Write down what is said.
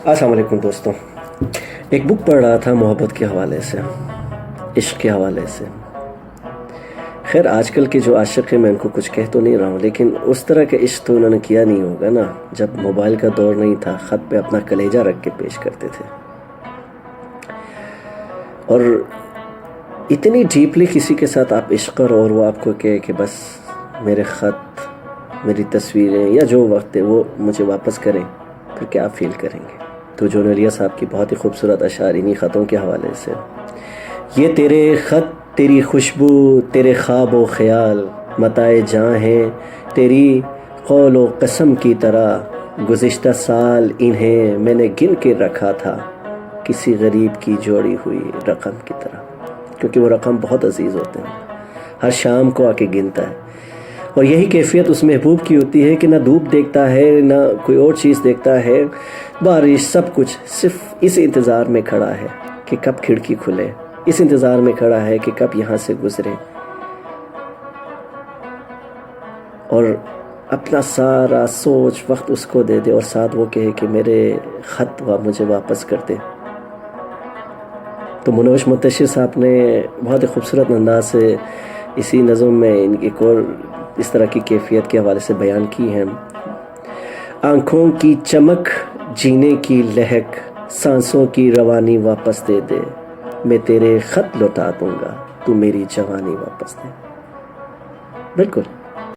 السلام علیکم دوستوں، ایک بک پڑھ رہا تھا محبت کے حوالے سے، عشق کے حوالے سے۔ خیر آج کل کے جو عاشق ہیں میں ان کو کچھ کہہ تو نہیں رہا ہوں، لیکن اس طرح کا عشق تو انہوں نے کیا نہیں ہوگا نا، جب موبائل کا دور نہیں تھا، خط پہ اپنا کلیجہ رکھ کے پیش کرتے تھے۔ اور اتنی ڈیپلی کسی کے ساتھ آپ عشق کرو اور وہ آپ کو کہے کہ بس میرے خط، میری تصویریں یا جو وقت ہے وہ مجھے واپس کریں، پھر کیا فیل کریں گے؟ تو جون ایلیا صاحب کی بہت ہی خوبصورت اشعار انہی خطوں کے حوالے سے۔ یہ تیرے خط، تیری خوشبو، تیرے خواب و خیال، متاع جاں ہیں تیری قول و قسم کی طرح، گزشتہ سال انہیں میں نے گن کے رکھا تھا کسی غریب کی جوڑی ہوئی رقم کی طرح، کیونکہ وہ رقم بہت عزیز ہوتے ہیں، ہر شام کو آ کے گنتا ہے۔ اور یہی کیفیت اس محبوب کی ہوتی ہے کہ نہ دھوپ دیکھتا ہے نہ کوئی اور چیز دیکھتا ہے، بارش سب کچھ صرف اس انتظار میں کھڑا ہے کہ کب کھڑکی کھلے، اس انتظار میں کھڑا ہے کہ کب یہاں سے گزرے، اور اپنا سارا سوچ وقت اس کو دے دے اور ساتھ وہ کہے کہ میرے خط مجھے واپس کر دے۔ تو منوش متشر صاحب نے بہت ہی خوبصورت انداز سے اسی نظم میں ایک اور اس طرح کی کیفیت کے حوالے سے بیان کی ہیں۔ آنکھوں کی چمک، جینے کی لہک، سانسوں کی روانی واپس دے دے، میں تیرے خط لوٹا دوں گا، تو میری جوانی واپس دے۔ بالکل